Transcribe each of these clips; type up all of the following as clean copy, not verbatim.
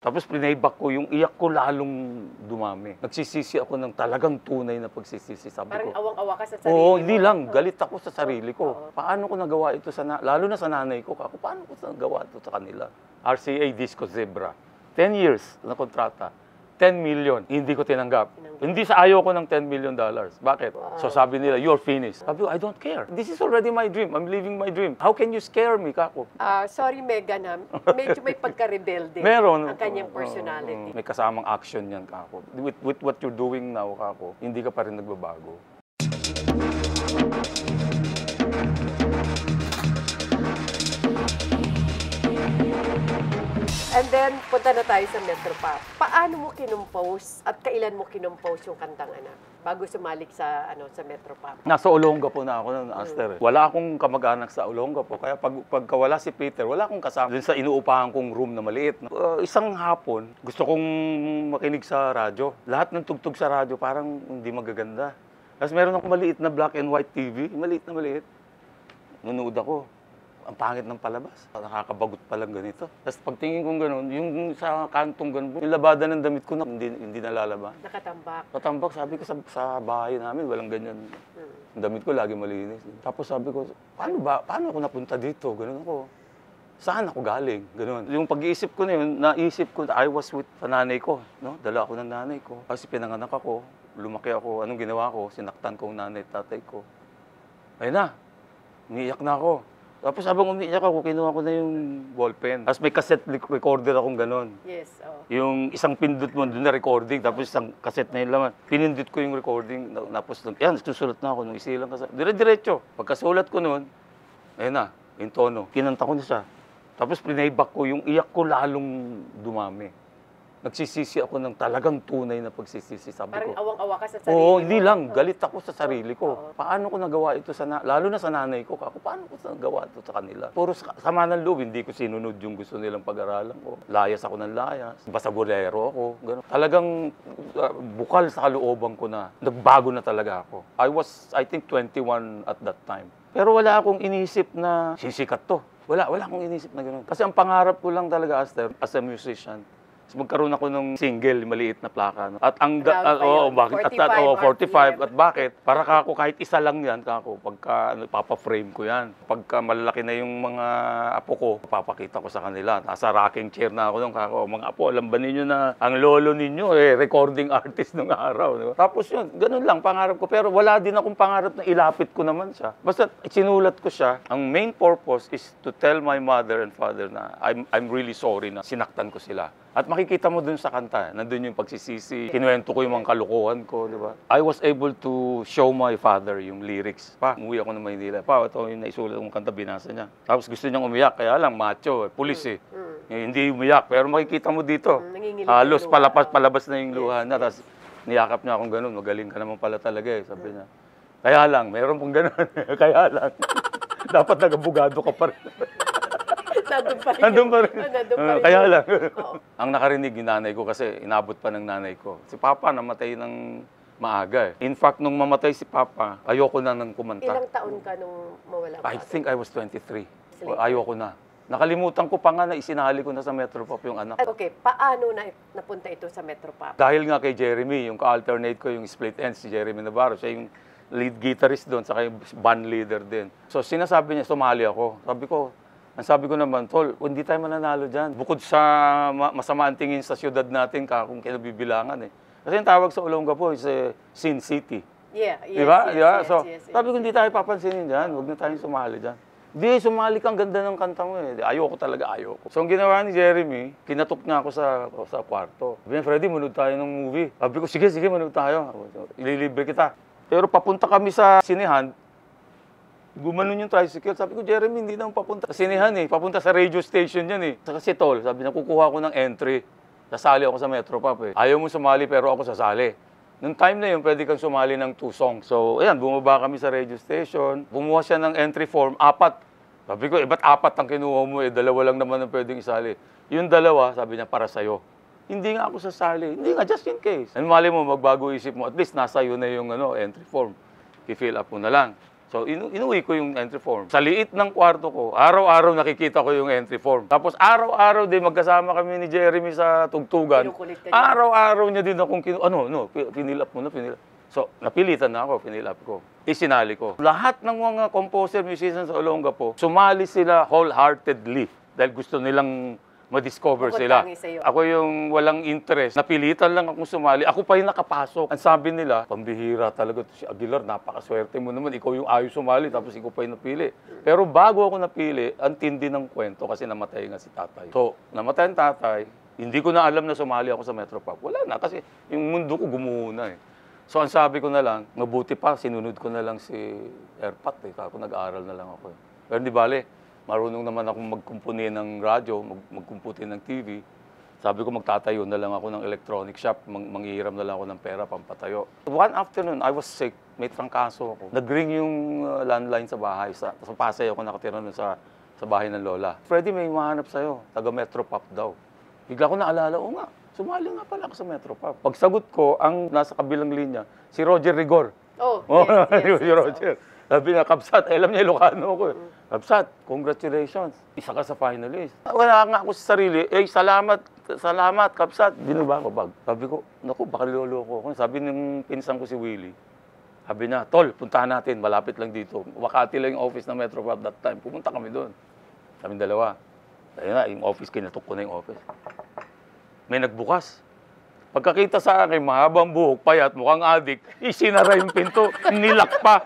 Tapos prinayback ko, yung iyak ko lalong dumami. Nagsisisi ako ng talagang tunay na pagsisisi, sabi Parang ko. awang-awa ka sa sarili Oo, mo. hindi lang. Galit ako sa sarili ko. Paano ko nagawa ito lalo na sa nanay ko. Kako, paano ko nagawa ito sa kanila? RCA Disco Zebra. 10 years na kontrata. 10 million. Hindi ko tinanggap. Hindi sa ayaw ko ng $10 million. Bakit? Wow. So sabi nila, you're finished. Sabi ko, I don't care. This is already my dream. I'm living my dream. How can you scare me, Kako? Sorry, Megan, medyo may pagka-rebelde Meron. ang kanyang personality. May kasamang action yan, Kako. With what you're doing now, Kako, hindi ka pa rin nagbabago. And then, punta na tayo sa Metropop. Paano mo kinumpose at kailan mo kinumpose yung kantang anak? Bago sumalik sa Metropop. Nasa Olongapo na ako noon, Aster. Wala akong kamag-anak sa Olongapo. Kaya pagkawala si Peter, wala akong kasama dun sa inuupahan kong room na maliit. Isang hapon, gusto kong makinig sa radyo. Lahat ng tugtog sa radyo parang hindi magaganda. Tapos meron akong maliit na black and white TV. Maliit na maliit. Nunood ako. Ang pangit ng palabas. Nakakabagot pa lang ganito. Tapos pagtingin kong gano'n, yung sa kantong gano'n, yung labada ng damit ko na hindi nalalaba. Nakatambak. Katambak, sabi ko sa bahay namin, walang ganyan. Ang damit ko lagi malinis. Tapos sabi ko, paano ako napunta dito? Gano'n ako. Saan ako galing? Gano'n. Yung pag-iisip ko na yun, naisip ko, I was with sa nanay ko. No? Dala ako ng nanay ko. Kasi pinanganak ako, lumaki ako. Anong ginawa ko? Sinaktan ko ang nanay at tatay ko. Ayun na, umiiyak na ako. Tapos habang umiiyak ako, kinuha ko na yung ballpen. Tapos may cassette recorder akong gano'n. Yes, oh. Yung isang pindot mo doon na recording, tapos isang cassette na yung laman. Pinindot ko yung recording, tapos yan, susulat na ako nung isilang kassette. Dire-diretso. Pagkasulat ko noon, ayun na, yung tono. Kinanta ko na siya. Tapos prinayback ko, yung iyak ko lalong dumami. Nagsisisi ako ng talagang tunay na pagsisisi, sabi Parang ko. awang-awa ka sa sarili Oo, mo. hindi lang. Galit ako sa sarili ko. Paano ko nagawa ito lalo na sa nanay ko, Kako, paano ko nagawa ito sa kanila? Puro sama ng loob, hindi ko sinunod yung gusto nilang pag-aralan ko. Layas ako ng layas. Basagurero ako. Ganun. Talagang bukal sa kalooban ko na. Nagbago na talaga ako. I think 21 at that time. Pero wala akong inisip na sisikat to. Wala akong inisip na gano'n. Kasi ang pangarap ko lang talaga, Aster, as a musician, magkaroon ako ng single, maliit na plaka. No? At ang bakit 45 at bakit? Para kako kahit isa lang 'yan kako pagka papa-frame ko 'yan. Pagka malalaki na yung mga apo ko, papakita ko sa kanila. Nasa rocking chair na ako doon kako. Mga apo, alam ba ninyo na ang lolo ninyo recording artist nung araw, di ba? Tapos 'yun, ganun lang pangarap ko pero wala din akong pangarap na ilapit ko naman siya. Basta sinulat ko siya. Ang main purpose is to tell my mother and father na I'm really sorry na sinaktan ko sila. At makikita mo dun sa kanta, nandun yung pagsisisi, kinuwento ko yung mga kalukuhan ko, di ba? I was able to show my father yung lyrics. Pa, umuwi ako ng Maynila. Pa, ito yung naisulat kong kanta, binasa niya. Tapos gusto niyang umiyak, kaya lang macho, pulis eh. Hindi umiyak, pero makikita mo dito. Halos palabas na yung luha niya. Tapos niyakap niya akong ganun, magaling ka naman pala talaga eh, sabi niya. Kaya lang, meron pong ganun. Kaya lang, dapat nagabugado ka pa rin. Nandun pa rin. Kaya lang. Ang nakarinig ni nanay ko kasi inabot pa ng nanay ko. Si Papa namatay ng maaga eh. In fact, nung mamatay si Papa, ayoko na nang kumanta. Ilang taon ka nung mawala I think I was 23. Ayoko na. Nakalimutan ko pa nga na isinali ko na sa Metropop yung anak. Okay, paano napunta ito sa Metropop? Dahil nga kay Jeremy, yung ka-alternate ko, yung split ends, si Jeremy Navarro, siya yung lead guitarist doon, saka yung band leader din. So sinasabi niya, sumali ako. Sabi ko naman, Tol, hindi tayo mananalo dyan. Bukod sa masama ang tingin sa syudad natin, kung kinabibilangan eh. Kasi yung tawag sa Olongapo is Sin City. Yeah, yes, diba? Yes, so, yes. Sabi ko, hindi tayo papansinin dyan. Huwag na tayong sumali dyan. Hindi, sumali kang ganda ng kanta mo eh. Ayoko talaga, ayoko. So, ang ginawa ni Jeremy, kinatok niya ako sa kwarto. Sabi niya, Freddy, manood tayo ng movie. Sabi ko, sige, manood tayo. Ililibre kita. Pero papunta kami sa sinehan, gumanon yung tricycle. Sabi ko, Jeremy, hindi naman papunta sa sinehan eh. Papunta sa radio station yan eh. Kasi Tol, sabi niya, kukuha ko ng entry. Sasali ako sa Metropop eh. Ayaw mo sumali pero ako sasali. Nung time na yun, pwede kang sumali ng 2 songs. So, ayan, bumaba kami sa radio station. Bumuha siya ng entry form, 4. Sabi ko, ba't 4 ang kinuha mo eh? 2 lang naman ang pwedeng isali. Yung 2, sabi niya, para sa'yo. Hindi nga ako sasali. Hindi nga, just in case. And mali mo, magbago isip mo. At least nasa yun na yung entry form. I-fill up mo na lang. So, So, inuwi ko yung entry form. Sa liit ng kwarto ko, araw-araw nakikita ko yung entry form. Tapos, araw-araw din magkasama kami ni Jeremy sa tugtugan. Kinukulit ka niya. Araw-araw niya din akong, pinilap mo na, pinilap. So, napilitan na ako, pinilap ko. Isinali ko. Lahat ng mga composer, musicians sa Olongapo, sumali sila wholeheartedly dahil gusto nilang ma-discover sila. Bukod tangi sa'yo. Ako yung walang interest. Napilitan lang akong sumali. Ako pa yung nakapasok. Ang sabi nila, pambihira talaga to si Aguilar, napakaswerte mo naman. Ikaw yung ayaw sumali, tapos ikaw pa yung napili. Pero bago ako napili, ang tindi ng kwento kasi namatay nga si tatay. So, namatay ang tatay, hindi ko na alam na sumali ako sa Metropop. Wala na, kasi yung mundo ko gumuho na eh. So, ang sabi ko na lang, mabuti pa, sinunod ko na lang si Airpat eh. Ako nag-aaral na lang ako eh. Pero hindi bale, marunong naman akong magkumpuni ng radyo, magkumputi ng TV. Sabi ko, magtatayo na lang ako ng electronic shop, manghihiram na lang ako ng pera, pampatayo. One afternoon, I was sick, may trangkaso ako. Nag-ring yung landline sa bahay. Sa Pasay ako nakatira nun sa bahay ng lola. Freddy, may mahanap sa'yo, taga Metropop daw. Bigla ko naalala, oo nga, sumali nga pala ako sa Metropop. Pagsagot ko, ang nasa kabilang linya, si Roger Rigor. Oh, yes, Si Roger. Sabi niya, Kabsat, alam niya, Ilocano ko eh. Kabsat, congratulations. Isa ka sa finalist. Wala nga ako sa sarili. Salamat, Kabsat. Binuba ko bag. Sabi ko, naku, baka loloko ako. Sabi ng pinsan ko si Willie. Sabi niya, Tol, puntahan natin. Malapit lang dito. Wakati lang yung office ng Metropop that time. Pumunta kami doon. Sabi dalawa. Ayun na, yung office, kinatok ko na yung office. May nagbukas. Pagkakita sa akin, mahabang buhok, payat, mukhang adik, isinara yung pinto, nilak pa.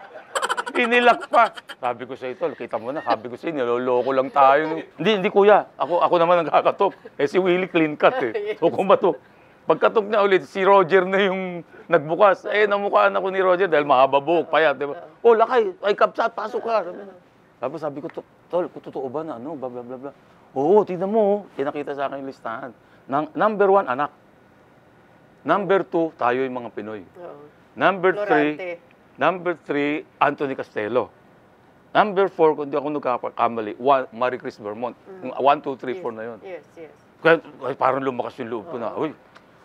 Inilak pa. Sabi ko sa ito, kita mo na, sabi ko sa inyo, niloloko lang tayo. Hindi kuya, ako naman nagkakatok. Si Willie clean cut eh. So kumatok. Pagkatok niya ulit, si Roger na yung nagbukas. Namukhaan ako ni Roger dahil mahaba buhok, payat, di ba? Oh, lakay, ay Kabsat, pasok ka. Sabi ko, Tol, totoo ba na, blah, blah, blah, blah. Oo, tignan mo, pinakita sa akin yung listahan. Number 1, anak. Number 2, tayo yung mga Pinoy. Number 3, Anthony Castelo. Number 4, kung di ako nagkakamali, Marie Chris Vermont. 1, 2, 3, 4 na yun. Yes. Kaya parang lumakas yung loob ko na, uy,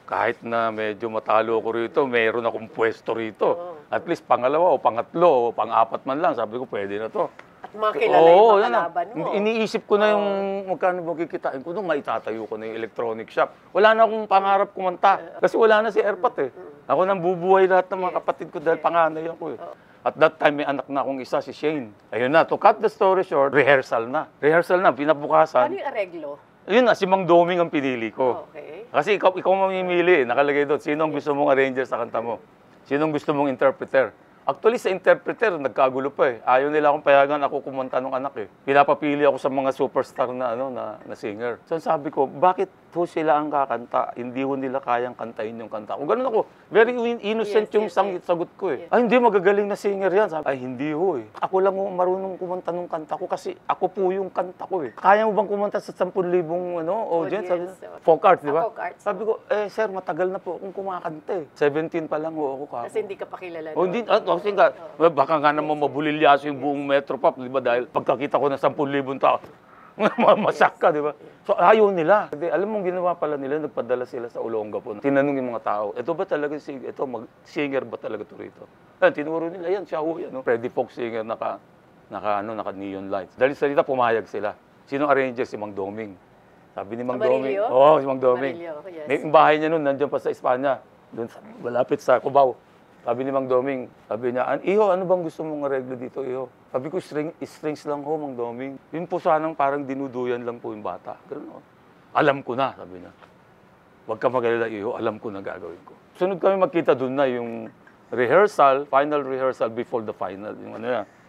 kahit na medyo matalo ko rito, meron akong pwesto rito. At least pangalawa o pangatlo o pang-apat man lang, sabi ko, pwede na to. At makilala yung mga kalaban mo. Iniisip ko na yung magkano makikitain ko nung maitatayo ko na yung electronic shop. Wala na akong pangarap kumanta. Kasi wala na si Airpat eh. Ako nang bubuhay lahat ng mga kapatid ko dahil panganay ako eh. At that time, may anak na akong isa, si Shane. Ayun na, to cut the story short, rehearsal na. Pinabukasan. Ano yung areglo? Ayun na, si Mang Doming ang pinili ko. Okay. Kasi ikaw mamimili, nakalagay doon. Sino ang gusto mong arranger sa kanta mo? Sino ang gusto mong interpreter? Actually, sa interpreter, nagkagulo pa eh. Ayaw nila akong payagan ako kumanta ng anak eh. Pinapapili ako sa mga superstar na singer. So sabi ko, bakit ho sila ang kakanta? Hindi ho nila kayang kantahin yung kanta ko. Ganun ako. Very innocent yung sagot ko eh. Ay, hindi, magagaling na singer yan. Sabi, ay, hindi ho eh. Ako lang ho marunong kumanta ng kanta ko kasi ako po yung kanta ko eh. Kaya mo bang kumanta sa 10,000 audience? Sabi, folk arts, di ba? Folk arts. Sabi ko, sir, matagal na po akong kumakanta eh. 17 pa lang ho ako kako. Kasi hindi ka pa kilala. Oh, hindi, kasi nga, baka nga naman mabulilyaso yung buong Metropop, di ba? Dahil pagkakita ko na 10,000 tao, masak ka, di ba? So, ayaw nila. Alam mong ginawa pala nila, nagpadala sila sa Olongapo. Tinanong yung mga tao, ito ba talaga singer ba talaga to rito? Tinuro nila, yan, siya ho yan. Freddy Folk singer, naka neon lights. Dahil sa dito, pumayag sila. Sino arranger? Si Mang Doming. Sabi ni Mang Doming. Oo, si Mang Doming. Yes. May bahay niya nun, nandiyan pa sa Espanya. Doon, malapit sa Cubao. Sabi ni Mang Doming, sabi niya, Iho, ano bang gusto mong areglo dito, Iho? Sabi ko, strings lang ho, Mang Doming. Yun po sanang parang dinuduyan lang po yung bata. Ganun, alam ko na, sabi niya. Huwag ka mag-alala, Iho, alam ko na gagawin ko. Sunod kami magkita doon na yung rehearsal, final rehearsal before the final. Yung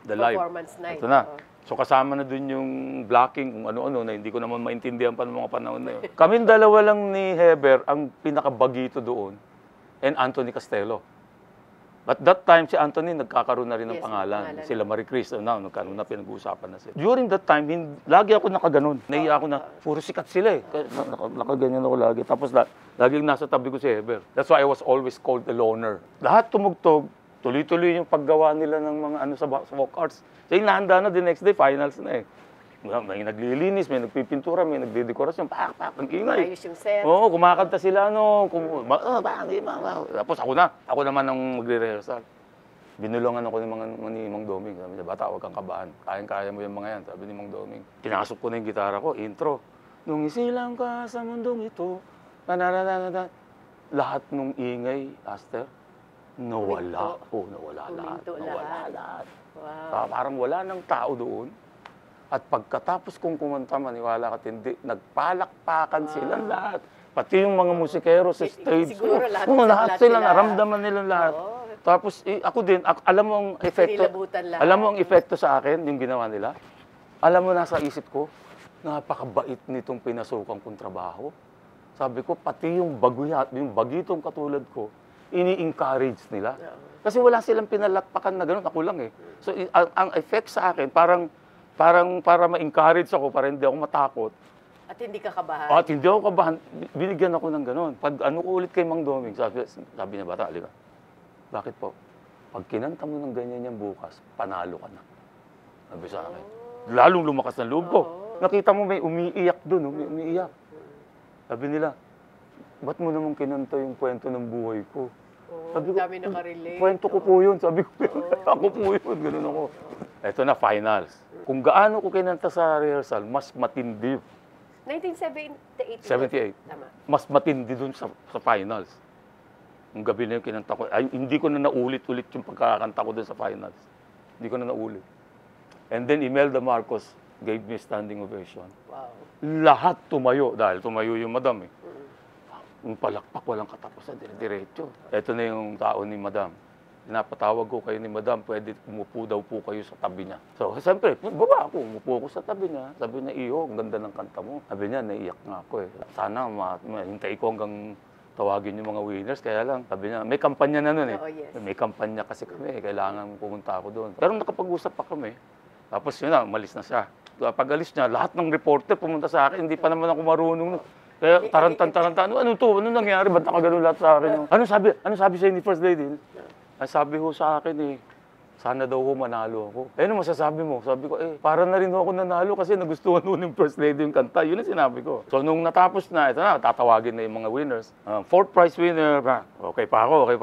the live. Performance night. Ito na. So kasama na doon yung blocking, kung ano-ano, na hindi ko naman maintindihan pa ng mga panahon na yun. Kaming dalawa lang ni Heber ang pinakabagito doon, and Anthony Castelo. At that time, si Anthony nagkakaroon na rin ng pangalan. Sila Marie Chris, nagkaroon na, pinag-uusapan na sila. During that time, lagi ako nakaganon. Naiya ako na, puro sikat sila eh. Nakaganyan ako lagi. Tapos laging nasa tabi ko si Heber. That's why I was always called the loner. Lahat tumugtog, tuloy-tuloy yung paggawa nila ng mga sa folk arts. So inahanda na, the next day, finals na eh. May naglilinis, may nagpipintura, may nagdedekorasyon, ang ingay. Ayos yung set. Oo, kumakanta sila, Tapos ako naman ang magre-rehearsal. Binulungan ako ni Mang Doming. Sabi niya, bata, huwag kang kabahan. Kayang-kaya mo yung mga yan. Sabi ni Mang Doming. Pinasok ko na yung gitara ko, intro. Nung isilang ka sa mundong ito, lahat nung ingay, Aster, nawala. Nawala lahat. Nawala lahat. Wow. Parang wala ng tao doon. At pagkatapos kong kumanta, maniwala ka hindi, nagpalakpakan silang lahat. Pati yung mga musikero sa stage. Siguro lahat lahat sila, sila. naramdaman nila lahat. Oo. Tapos ako din, alam mo ang epekto, Pinilabutan lahat. alam mo ang epekto sa akin, yung ginawa nila? Alam mo, nasa isip ko, napakabait nitong pinasukang kong trabaho. Sabi ko, pati yung bagitong katulad ko, ini-encourage nila. Kasi wala silang pinalakpakan na gano'n, ako lang eh. So ang effect sa akin, parang para ma-encourage ako, para hindi ako matakot. At hindi ka kabahan. At hindi ako kabahan, binigyan ako ng gano'n. Pag ano ko ulit kay Mang Doming, sabi niya, bata, halika. Bakit po? Pag kinanta mo ng ganyan yan bukas, panalo ka na. Sabi sa akin. Lalong lumakas ng loob ko. Nakita mo may umiiyak doon, umiiyak. Sabi nila, ba't mo naman kinanta yung kwento ng buhay ko? Sabi ko, dami nakarelate. kwento ko po yun. Sabi ko, ako po yun. Ganun ako. Ito na, finals. Kung gaano ko kinanta sa rehearsal, mas matindi. 1978. 78. Tama. Mas matindi dun sa finals. Yung gabi na yung kinanta ko, hindi ko na naulit-ulit yung pagkakanta ko dun sa finals. Hindi ko na naulit. And then Imelda Marcos gave me a standing ovation. Wow. Lahat tumayo, dahil tumayo yung madam eh. Yung palakpak, walang katapusan, dire-diretso. Ito na yung tao ni madam. Pinapatawag ko kayo ni madam, pwede umupo daw po kayo sa tabi niya. So, siyempre, baba ako, umupo ako sa tabi niya. Sabi niya, iyo, ang ganda ng kanta mo. Sabi niya, naiyak nga ako eh. Sana mahintay ko hanggang tawagin yung mga winners. Kaya lang, sabi niya, may kampanya na nun eh. Oo, yes. May kampanya kasi kami, kailangan pumunta ako doon. Pero nakapag-usap pa kami. Tapos yun na, umalis na siya. Pag alis niya, lahat ng reporter pumunta sa akin, hindi pa naman ako marunong. Kaya tarantan, ano to? Ano nangyari? Ba't nakagano'n lahat sa akin? Ano sabi sa'yo ni First Lady? Ang sabi ho sa akin eh, sana daw ho manalo ako. Eh, ano masasabi mo? Sabi ko, para na rin ho ako nanalo kasi nagustuhan ho ng First Lady yung kanta. Yun ang sinabi ko. So, nung natapos na, ito na, tatawagin na yung mga winners. Fourth prize winner, okay pa ako.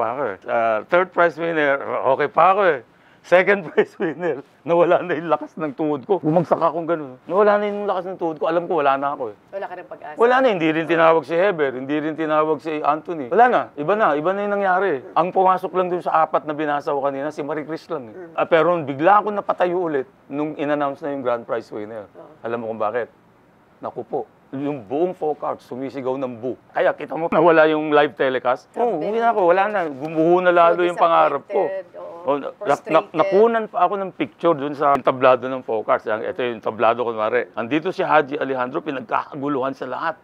Third prize winner, okay pa ako eh. Second prize winner, nawala na yung lakas ng tuhod ko. Bumagsak akong gano'n. Nawala na yung lakas ng tuhod ko. Alam ko, wala na ako eh. Wala ka ng pag-asa. Wala na, hindi rin tinawag si Heber, hindi rin tinawag si Anthony. Wala na, iba na yung nangyari. Ang pumasok lang dun sa apat na binasa ko kanina, si Marie Chris lang eh. Pero bigla ako napatayo ulit nung in-announce na yung grand prize winner. Alam mo kung bakit? Naku po, yung buong folk arts sumisigaw ng boo. Kaya kita mo, nawala yung live telecast. Hindi na ako, wala na. Gumuho na lalo yung pangarap ko. Nakunan pa ako ng picture dun sa tablado ng folk arts. Ito yung tablado, kunwari. Andito si Haji Alejandro, pinagkakaguluhan sa lahat.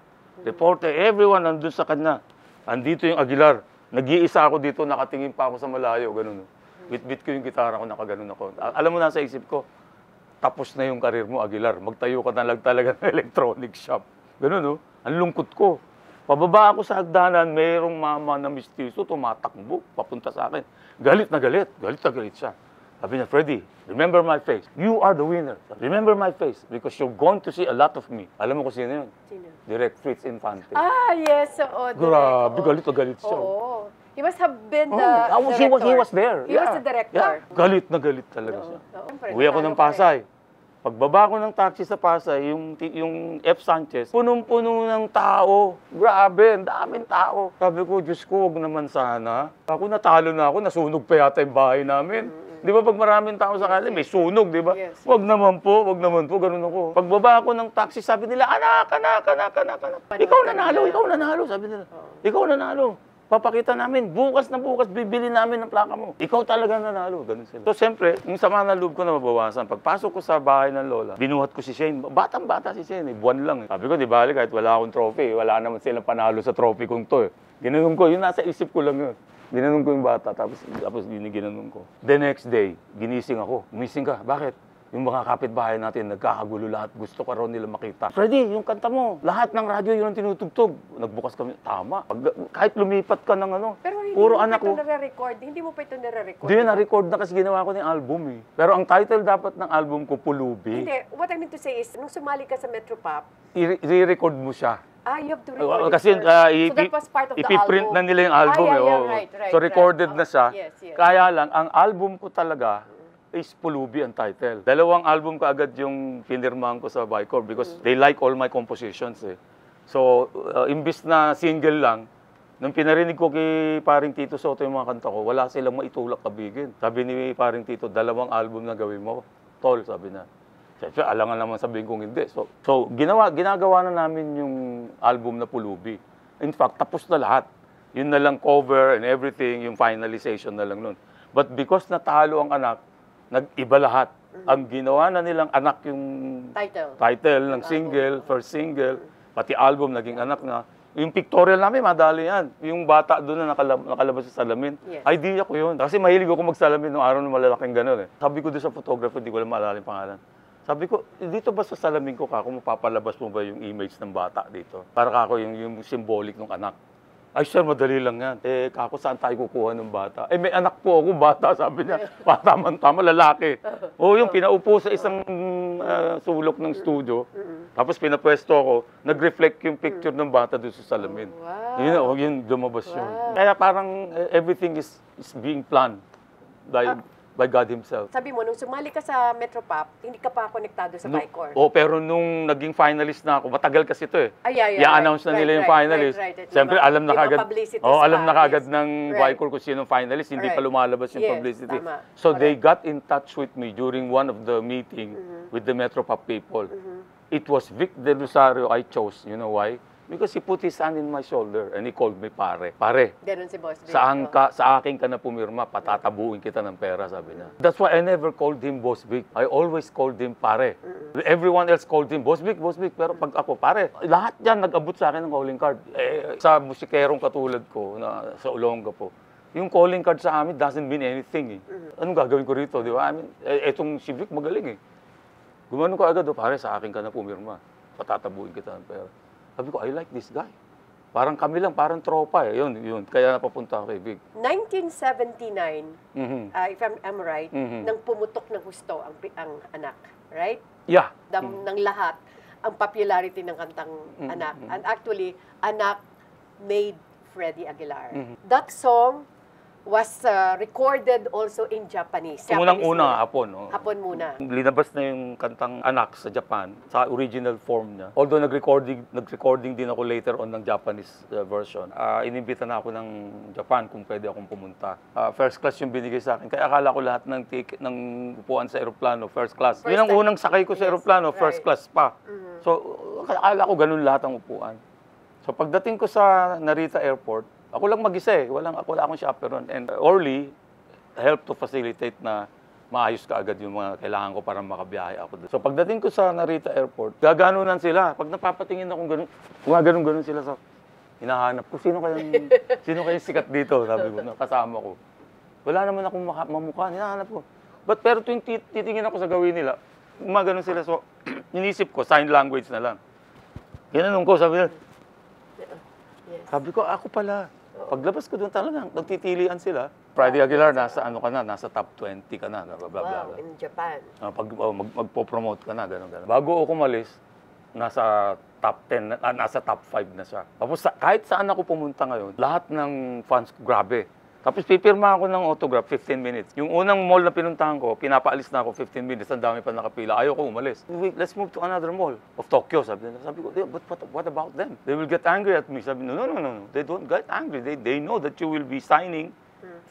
Reporter, everyone nandun sa kanya. Andito yung Aguilar. Nag-iisa ako dito, nakatingin pa ako sa malayo, ganun. Bit-bit ko yung gitara ko, nakaganon ako. Alam mo, nasa isip ko, tapos na yung karir mo, Aguilar. Magtayo ka na lang talaga ng electronic shop. Ganun, no? Ang lungkot ko. Pababa ako sa hagdanan, mayroong mama na mistiso, tumatakbo, papunta sa akin. Galit na galit siya. Sabi niya, Freddy, remember my face. You are the winner. Remember my face because you're going to see a lot of me. Alam mo kung sino yun? Sino? Direct Fritz Infante. Yes. Oo. Grabe, galit na galit siya. Oo. He must have been the He was there. He was the director. Yeah. Galit na galit talaga siya. Oo. Uwi ako ng Pasay. Pagbaba ko ng taxi sa Pasay, yung F. Sanchez, punong-puno ng tao. Grabe, ang daming tao. Sabi ko, Diyos ko, wag naman sana. Ako natalo na ako, nasunog pa yata yung bahay namin. Di ba pag maraming tao sa kanila, may sunog, di ba? Yes. Wag naman po, ganun ako. Pagbaba ko ng taxi, sabi nila, anak. Ikaw nanalo, sabi nila. Ikaw nanalo. Papakita namin, bukas na bukas, bibili namin ng plaka mo. Ikaw talaga nanalo. Ganun sila. So, siyempre, yung sama ng loob ko na mabawasan. Pagpasok ko sa bahay ng lola, binuhat ko si Shane. Batang-bata si Shane, buwan lang. Sabi ko, di bali, kahit wala akong trophy, wala naman silang panalo sa trophy kong to. Ginanong ko, yun nasa isip ko lang yun. Ginanong ko yung bata, tapos ginanong ko. The next day, ginising ako. Gumising ka, bakit? Yung mga kapitbahay natin, nagkakagulo lahat. Gusto ka raw nila makita. Freddy, yung kanta mo, lahat ng radyo yun ang tinutugtog. Nagbukas kami, tama. Kahit lumipat ka ng ano, Pero hindi puro mo anak pa ko. ito nare-record. Hindi mo pa ito nare-record. Hindi, na-record na kasi ginawa ko ng album eh. Pero ang title dapat ng album ko, Pulubi. Hindi. What I mean to say is, nung sumali ka sa Metropop, I-record mo siya. You have to record it Kasi first. So that was part of the ipiprint album. na nila yung album. Yeah, oo. right. So recorded na siya. Yes, yes. Kaya lang, ang album ko talaga is Pulubi ang title. Dalawang album ko agad yung pinirmahan ko sa Vicor because they like all my compositions eh. So, imbis na single lang, nung pinarinig ko kay paring Tito Soto yung mga kanta ko, wala silang maitulak kabigin. Sabi ni paring Tito, 2 album na gawin mo. Tol, sabi na. Siyempre, alangan naman sabihin kong hindi. So ginagawa na namin yung album na Pulubi. In fact, tapos na lahat. Yun na lang cover and everything, yung finalization na lang nun. But because natalo ang anak, nag-iba lahat. Ang ginawa na nilang anak yung title ng single, first single, pati album naging anak na. Yung pictorial namin, madali yan. Yung bata doon na nakalabas sa salamin. Yes. Idea ko yun. Kasi mahilig ako magsalamin nung araw na malalaking gano'n eh. Sabi ko doon sa photographer, hindi ko lang maalala yung pangalan. Sabi ko, dito ba sa salamin ko kako, mapapalabas mo ba yung image ng bata dito? Para kako yung symbolic ng anak. Ay, sir, madali lang yan. Eh, kako, saan tayo kukuha ng bata? Eh, may anak po ako, bata, sabi niya. Tama, lalaki. O, yung pinaupo sa isang sulok ng studio. Tapos pinapwesto ako, nag-reflect yung picture ng bata doon sa salamin. Wow. Yun, lumabas yun. Wow. Kaya parang everything is being planned by God Himself. Sabi mo, nung sumali ka sa Metropop, hindi ka pa konektado sa Vicor. Pero nung naging finalist na ako, matagal kasi ito eh. I-announce na nila yung finalist. Siyempre, alam na kagad. Alam na kagad ng Vicor kung sino finalist, hindi pa lumalabas yung publicity. Tama. So they got in touch with me during one of the meeting with the Metropop people. It was Vic De Rosario I chose. You know why? Because he put his hand in my shoulder and he called me pare. Pare, Ganun si Boss Vic. sa akin ka na pumirma, patatabuin kita ng pera, sabi niya. That's why I never called him Boss Vic. I always called him pare. Everyone else called him Boss Vic. Pero pag ako, pare, lahat yan nag-abot sa akin ng calling card. Sa musikerong katulad ko, na sa Olongapo, yung calling card sa amin doesn't mean anything. Anong gagawin ko rito, di ba? I mean, etong si Vic magaling eh. Gumanon ko agad, pare, sa akin ka na pumirma. Patatabuin kita ng pera. Sabi ko, I like this guy. Parang kami lang, parang tropa eh. Yun. Kaya napapunta ako kay Vic. 1979, if I'm right, nang pumutok ng gusto ang anak. Right? Yeah. Ng lahat, ang popularity ng kantang Anak. And actually, Anak made Freddie Aguilar. That song was recorded also in Japanese. Unang-una, hapon. Oh. Hapon muna. Linabas na yung kantang Anak sa Japan, sa original form niya. Although nag-recording din ako later on ng Japanese version. Inimbita na ako ng Japan kung pwede akong pumunta. First class yung binigay sa akin. Kaya akala ko lahat ng ticket ng upuan sa eroplano, first class. Yun ang unang sakay ko sa eroplano, first class pa. So, akala ko ganun lahat ang upuan. So, pagdating ko sa Narita Airport, ako lang mag-isa eh. Wala akong chaperone. And Orly helped to facilitate na maayos ka agad yung mga kailangan ko para makabiyahe ako doon. So pagdating ko sa Narita Airport, gaganunan sila. Pag napapatingin akong ganun, gumaganon sila sa hinahanap ko. Sino kayang sikat dito? Sabi ko, kasama ko. Wala naman akong mamukha. Hinahanap ko. Pero tuwing titingin ako sa gawin nila, gumaganon sila. So inisip ko, sign language na lang. Ginanong ko, sabi nila, sabi ko, ako pala. Paglabas ko doon talagang, nagtitilian sila. Freddie Aguilar, nasa top 20 ka na. Blah, blah, blah. Wow, in Japan. Magpo-promote ka na, gano'n. Bago ako umalis, nasa top 10, nasa top 5 na siya. Tapos kahit saan ako pumunta ngayon, lahat ng fans ko, grabe. Tapos pipirma ako ng autograph, 15 minutes. Yung unang mall na pinuntahan ko, pinapaalis na ako 15 minutes, ang dami pa nakapila. Ayoko umalis. Wait, let's move to another mall of Tokyo, sabi nila. Sabi ko, but what about them? They will get angry at me. Sabi, no. They don't get angry. They know that you will be signing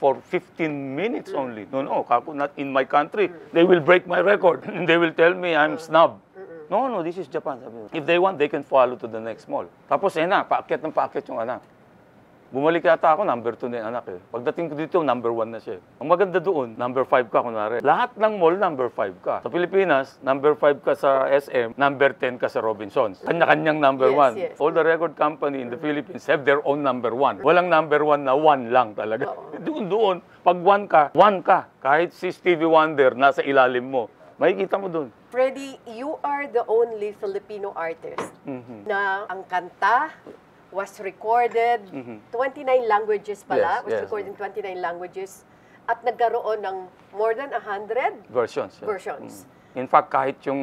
for 15 minutes only. No, kako, not in my country. They will break my record. They will tell me I'm snob. No, this is Japan. Sabi nila. If they want, they can follow to the next mall. Tapos, paakyat yung anak. Bumalik yata ako, number 2 na yung anak eh. Pagdating ko dito, number 1 na siya. Ang maganda doon, number 5 ka, kunwari. Lahat ng mall, number 5 ka. Sa Pilipinas, number 5 ka sa SM, number 10 ka sa Robinsons. Kanya-kanyang number 1. Yes. All the record company in the Philippines have their own number 1. Walang number 1 na 1 lang talaga. Doon, pag 1 ka. Kahit si Stevie Wonder, nasa ilalim mo. Makikita mo doon. Freddie, you are the only Filipino artist na ang kanta was recorded, 29 languages pala, was recorded in 29 languages, at nagkaroon ng more than 100 versions. In fact, kahit yung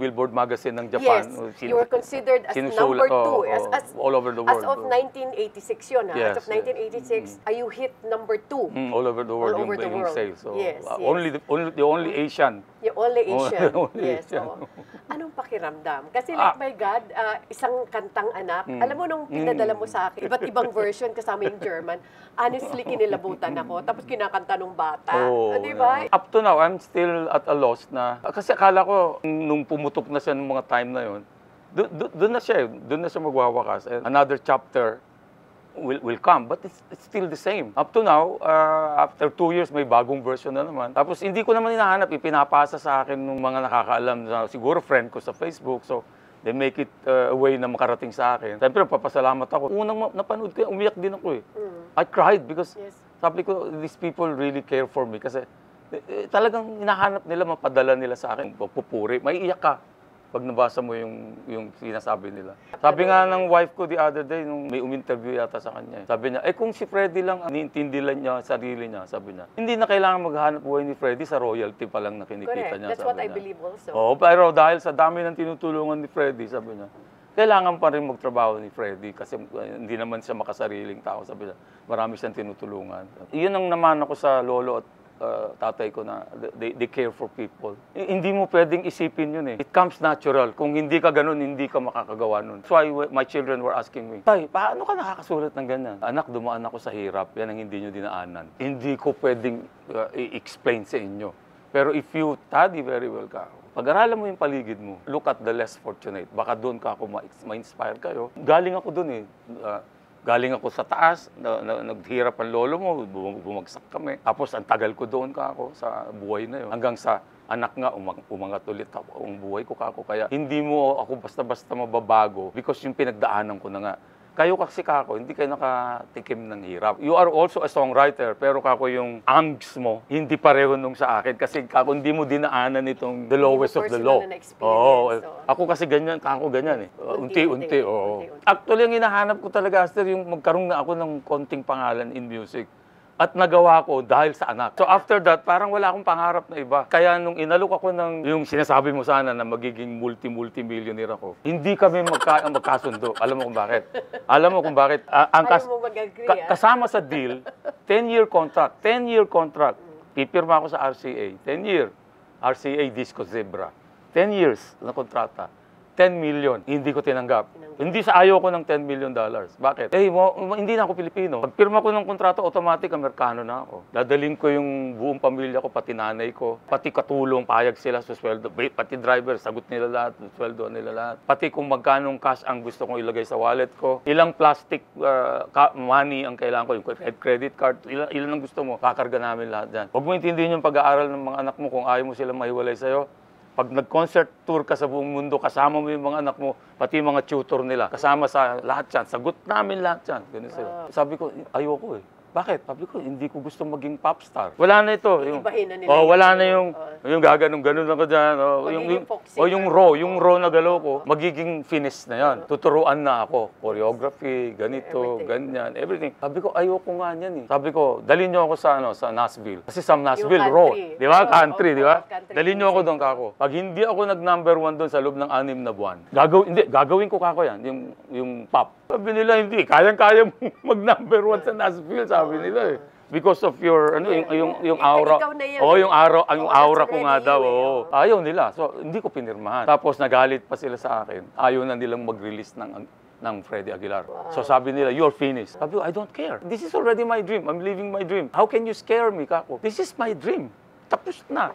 Billboard magazine ng Japan, Yes, you were considered as number 2. all over the As world. of 1986 yun, ha? Yes, As of 1986, you hit number 2. All over the world All over the yung world. sales. So, Yes, yes. the only Asian. Yung only Asian. Only Yes. Asian. So, anong pakiramdam? Kasi like, my God, isang kantang anak, alam mo nung pinadala mo sa akin, iba't ibang version kasama yung German, honestly, kinilabutan ako. Tapos kinakanta nung bata. Di ba? Yeah. Up to now, I'm still at a loss na, kasi akala ko, nung pumutok na siya nung mga time na yon, doon na siya, doon na siya magwawakas. And another chapter will come, but it's still the same. Up to now, after 2 years, may bagong version na naman. Tapos hindi ko naman hinahanap, ipinapasa sa akin ng mga nakakaalam, siguro friend ko sa Facebook, so they make it a way na makarating sa akin. Siyempre, papasalamat ako. Unang napanood ko, umiyak din ako eh. I cried because sabi ko, these people really care for me kasi talagang hinahanap nila, mapadala nila sa akin, pupuri. May iyak ka pag nabasa mo yung sinasabi nila. Sabi nga ng wife ko the other day, nung may uminterview yata sa kanya, sabi niya, kung si Freddy lang, niintindi lang niya, sarili niya, sabi niya, hindi na kailangan maghanap buhay ni Freddy, sa royalty pa lang na kinikita Correct. niya. That's what I believe also. Oo, pero dahil sa dami ng tinutulungan ni Freddy, sabi niya, kailangan pa rin magtrabaho ni Freddy kasi hindi naman siya makasariling tao, sabi niya. Marami siyang tinutulungan. Iyon ang naman ako sa lolo at tatay ko na they care for people. Hindi mo pwedeng isipin yun eh. It comes natural. Kung hindi ka ganun, hindi ka makakagawa nun. That's why my children were asking me, Tay, paano ka nakakasulat ng ganyan? Anak, dumaan ako sa hirap. Yan ang hindi nyo dinaanan. Hindi ko pwedeng i-explain sa inyo. Pero if you study very well ka, pag-aralan mo yung paligid mo, look at the less fortunate. Baka doon ka ako ma-inspire kayo. Galing ako doon eh. Galing ako sa taas, naghirap ang lolo mo, bumagsak kami. Tapos ang tagal ko doon ka ako sa buhay na yun. Hanggang sa anak nga, umangat ulit ako, ang buhay ko kako. Kaya hindi mo ako basta-basta mababago because yung pinagdaanan ko na nga. Kayo kasi kako, hindi kayo nakatikim ng hirap. You are also a songwriter, pero kako yung angst mo, hindi pareho nung sa akin. Kasi kako, hindi mo dinaanan itong the lowest of the low. Oo. Ako kasi ganyan, kako ganyan eh. Unti-unti, oo. Actually, ang hinahanap ko talaga, Aster, yung magkaroon na ako ng konting pangalan in music. At nagawa ko dahil sa anak. So after that, parang wala akong pangarap na iba. Kaya nung inalok ako ng yung sinasabi mo sana na magiging multi-millionaire ako, hindi kami magkasundo. Alam mo kung bakit? Alam mo kung bakit? Kasama sa deal, 10-year contract. 10-year contract. Pipirma ako sa RCA. 10-year. RCA Disco Zebra. 10 years na kontrata. 10 million. Hindi ko tinanggap. Hindi sa ayaw ko ng $10 million. Bakit? Hindi na ako Pilipino. Pag pirma ko ng kontrato, automatic Amerikano na ako. Dadaling ko yung buong pamilya ko, pati nanay ko, pati katulong, payag sila sa sweldo. Pati driver, sagot nila lahat, sweldo nila lahat. Pati kung magkanong cash ang gusto kong ilagay sa wallet ko. Ilang plastic money ang kailangan ko, yung credit card, ilan ang gusto mo, kakarga namin lahat dyan. Huwag mo intindihin yung pag-aaral ng mga anak mo kung ayaw mo sila mahiwalay sa'yo. Pag nag-concert tour ka sa buong mundo, kasama mo yung mga anak mo, pati mga tutor nila, kasama sa lahat yan. Sagot namin lahat yan. Ganun sila. Sabi ko, ayoko eh. Bakit? Sabi ko, hindi ko gusto maging popstar. Wala na ito. Iibahin na nila. Wala na yung gaganong-ganon ako dyan. Yung raw na galaw ko, magiging finish na yan. Tuturuan na ako. Choreography, ganito, ganyan, everything. Sabi ko, ayoko nga yan eh. Sabi ko, dalhin niyo ako sa Nashville. Kasi sa Nashville, raw. Di ba? Country, di ba? Dalhin niyo ako doon kako. Pag hindi ako nag-number 1 doon sa loob ng 6 na buwan, gagawin ko kako yan, yung pop. Sabi nila, hindi. Kayang-kaya mag-number 1 sa Nashville, sabi nila eh. Because of your, yung aura. Yung aura ko nga daw. Ayaw nila. So, hindi ko pinirmahan. Tapos, nagalit pa sila sa akin. Ayaw na nilang mag-release ng Freddy Aguilar. So, sabi nila, you're finished. Sabi ko, I don't care. This is already my dream. I'm living my dream. How can you scare me, kako? This is my dream. Tapos na.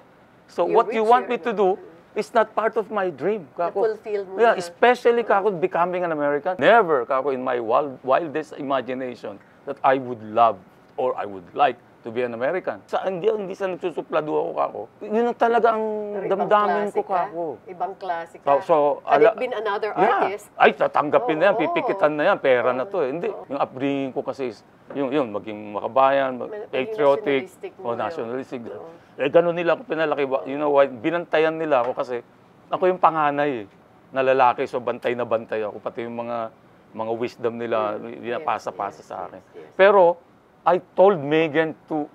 So, what you want me to do, it's not part of my dream, kako. Yeah, especially kako becoming an American. Never, kako, in my wildest imagination that I would love or I would like to be an American. Hindi sa nagsusuplado ako, kako. Yun ang talaga ang damdamin ko, kako. Ibang klase ka. So, had it been another artist? Ay, tatanggapin na yan, pipikitan na yan, pera na to eh. Hindi, yung upbringing ko kasi is, yun, maging makabayan, patriotic, nationalistic. Ganun nila ako pinalaki. You know why? Binantayan nila ako kasi ako yung panganay na lalaki, so bantay na bantay ako. Pati yung mga wisdom nila, pinapasa-pasa sa akin. Pero, I told Megan to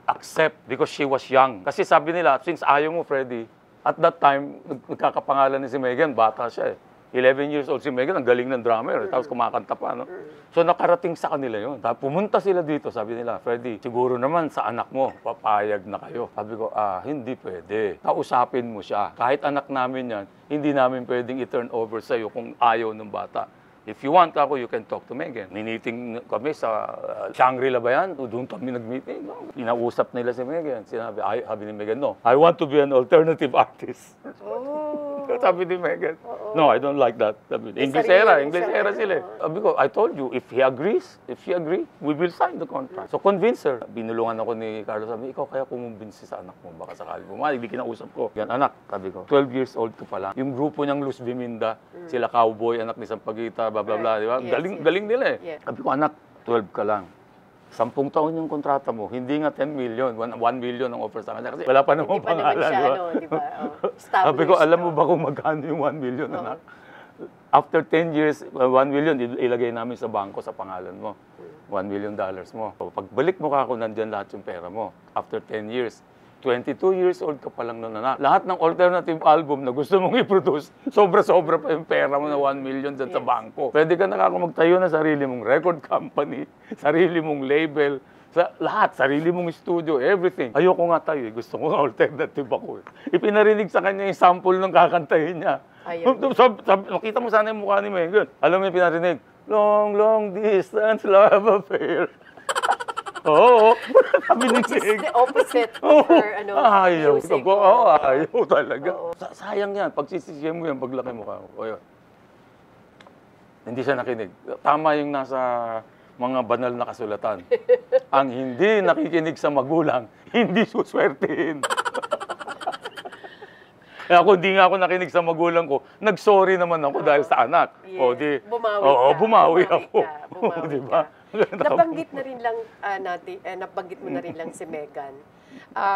accept because she was young. Kasi sabi nila, since ayaw mo, Freddy, At that time, nagkakapangalan ni si Megan, bata siya eh. 11 years old si Megan, ang galing ng drummer, tapos kumakanta pa, no? So nakarating sa kanila yun. Tapos pumunta sila dito, sabi nila, Freddie, siguro naman sa anak mo, papayag na kayo. Sabi ko, hindi pwede. Kausapin mo siya. Kahit anak namin yan, hindi namin pwedeng i-turn over sa'yo kung ayaw ng bata. If you want ako, you can talk to Megan. Miniting kami sa Shangri-La ba yan? Doon kami nag-meeting. No? Inausap nila si Megan. Sabi ni Megan, no, I want to be an alternative artist. Sabi ni Megan, no, I don't like that. Sabi, English era sila. Sabi ko, I told you, if she agree, we will sign the contract. So convince her. Binulungan ako ni Carlos, sabi, ikaw kaya kumumbinsi sa anak mo, baka sakali mo. Hindi kinausap ko. Yan, anak, sabi ko, 12 years old ka pa lang. Yung grupo niyang Luz Biminda, sila Cowboy, anak ni Sampaguita, blah, blah, blah, di ba? Galing nila eh. Sabi ko, anak, 12 ka lang. 10 taon yung kontrata mo, hindi nga 10 million, 1 million ang offer sa kanya. Kasi wala pa namang pangalan. Di ba? Sabi ko, alam mo ba kung magkano yung 1 million, anak? After 10 years, 1 million, ilagay namin sa bangko sa pangalan mo. $1 million mo. Pagbalik mo ka ako, nandyan lahat yung pera mo. After 10 years, 22 years old ka pa lang noon, anak. Lahat ng alternative album na gusto mong i-produce, sobra-sobra pa yung pera mo na 1 million dyan sa bangko. Pwede ka na magtayo na sarili mong record company, sarili mong label, sa lahat, sarili mong studio, everything. Ayoko nga tayo, gusto ko nga alternative ako. Ipinarinig sa kanya yung sample ng kakantahin niya. Nakita mo sana yung mukha ni Megan. Alam mo yung pinarinig? Long, long distance love affair. Oo. Sabi ni Meg. The opposite of her, ayaw. music. Ayaw talaga. Sayang yan. Pagsisisiyan mo yan, paglaki mo ka. Hindi siya nakinig. Tama yung nasa mga banal na kasulatan. Ang hindi nakikinig sa magulang, hindi suswertehin. Ako, hindi nga ako nakinig sa magulang ko. Nag-sorry naman ako dahil sa anak. Yes. Bumawi ako. Bumawi Diba? Nabanggit na rin lang nabanggit mo na rin lang si Megan.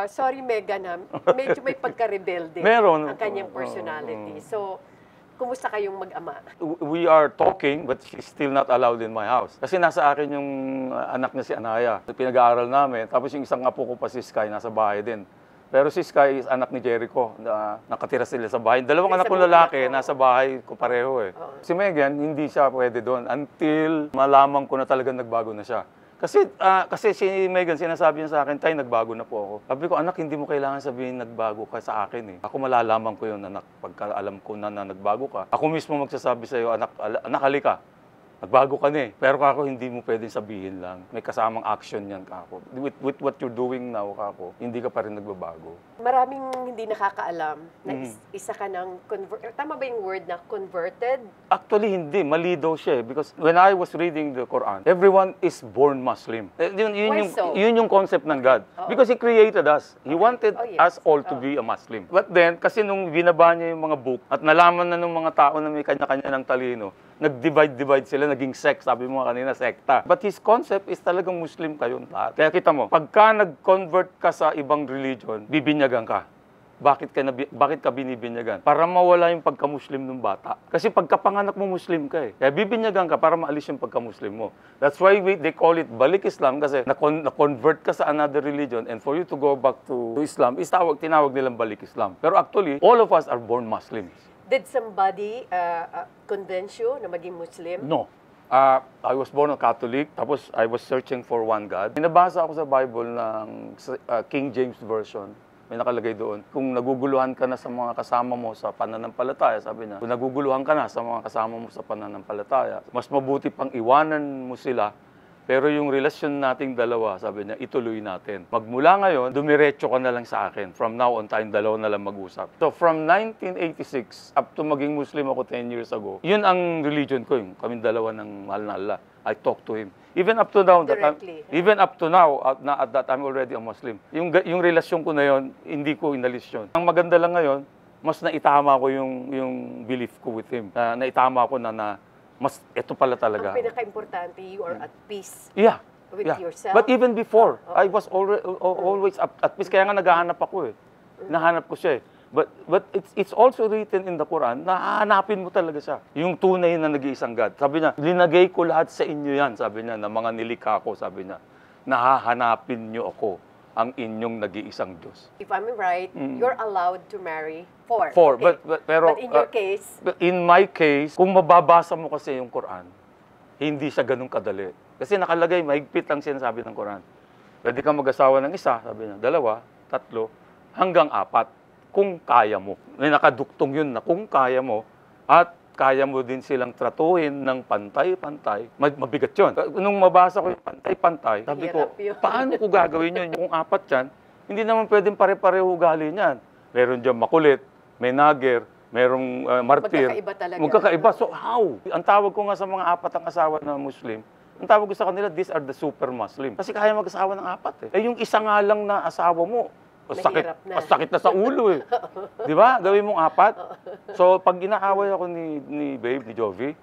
Sorry Megan, medyo may pagka-rebelde ang kanyang personality. So, kumusta kayong mag-ama? We are talking, but she's still not allowed in my house. Kasi nasa akin yung anak niya si Anaya. Pinag-aaral namin. Tapos yung isang apo ko pa si Sky, nasa bahay din. Pero si Sky is anak ni Jericho, na nakatira sila sa bahay. Dalawang anak ko lalaki, nasa bahay ko pareho eh. Si Megan, hindi siya pwede doon until malaman ko na talagang nagbago na siya. Kasi si Megan, sinasabi niya sa akin, Tay, nagbago na po ako. Sabi ko, anak, hindi mo kailangan sabihin nagbago ka sa akin eh. Ako malalaman ko yun, anak, pagka alam ko na nagbago ka. Ako mismo magsasabi sa iyo, anak, halika. Nagbago ka na eh. Pero kako, hindi mo pwedeng sabihin lang. May kasamang action yan, kako. With what you're doing now, kako, hindi ka pa rin nagbabago. Maraming hindi nakakaalam na isa ka ng tama ba yung word na converted? Actually, hindi. Mali daw siya eh. Because when I was reading the Quran, everyone is born Muslim. Yun yung concept ng God. Because He created us. He wanted us all to be a Muslim. But then, kasi nung binaba niya yung mga book at nalaman na ng mga tao na may kanya-kanya ng talino, nag-divide sila, naging sect, sabi mo kanina, sekta. But his concept is talagang Muslim kayong lahat. Kaya kita mo, pagka nag-convert ka sa ibang religion, bibinyagan ka. Bakit ka binibinyagan? Para mawala yung pagka-Muslim ng bata. Kasi pagkapanganak mo, Muslim ka eh. Kaya bibinyagan ka para maalis yung pagka-Muslim mo. That's why they call it balik Islam, kasi na-convert ka sa another religion, and for you to go back to Islam, tinawag nilang balik Islam. Pero actually, all of us are born Muslims. Did somebody convince you na maging Muslim? No. I was born a Catholic, tapos I was searching for one God. Binabasa ako sa Bible ng King James Version. May nakalagay doon, kung naguguluhan ka na sa mga kasama mo sa pananampalataya, sabi niya, kung naguguluhan ka na sa mga kasama mo sa pananampalataya, mas mabuti pang iwanan mo sila, pero yung relasyon nating dalawa, sabi niya, ituloy natin. Magmula ngayon, dumiretso ka na lang sa akin. From now on, tayong dalawa na lang mag-usap. So from 1986 up to maging Muslim ako 10 years ago, yun ang religion ko, yung kaming dalawa ng mahal na Allah. I talk to Him. Even up to now, at that I'm already a Muslim. Yung relasyon ko na yun, hindi ko inalis yun. Ang maganda lang ngayon, mas naitama ko yung belief ko with Him. Naitama ko na mas ito pala talaga. Ang pinaka-importante, you are at peace with Yeah. yourself. But even before, I was always at peace. Kaya nga naghahanap ako eh. Nahanap ko siya eh. But it's also written in the Quran na hahanapin mo talaga siya. Yung tunay na nag-iisang God. Sabi niya, linagay ko lahat sa inyo yan. Sabi niya, na mga nilikha ko, sabi niya, nahahanapin niyo ako. ang inyong nag-iisang Diyos. If I'm right, you're allowed to marry four. Four, Okay. pero But in your case, in my case, kung mababasa mo kasi yung Quran, hindi siya ganun kadali. Kasi nakalagay, mahigpit ang sinasabi ng Quran. Pwede kang mag-asawa ng isa, sabi niya, 2, 3, hanggang 4, kung kaya mo. May nakaduktong yun na kung kaya mo, at kaya mo din silang tratuhin ng pantay-pantay, mabigat yun. Nung mabasa ko yung pantay-pantay, sabi ko, Hirap yun. paano ko gagawin yun? Kung 4 yan, hindi naman pwedeng pare-pareho ugali niyan. Meron dyan makulit, may nager, merong martir. Magkakaiba talaga. Magkakaiba. So how? Ang tawag ko nga sa mga 4 ang asawa na Muslim, ang tawag ko sa kanila, these are the super Muslim. Kasi kaya mag-asawa ng 4 eh. Eh yung isa nga lang na asawa mo, Mahirap na. sakit na sa ulo eh. Di ba? Gawin mong 4. So pag inaaway ako ni Babe, ni Jovi,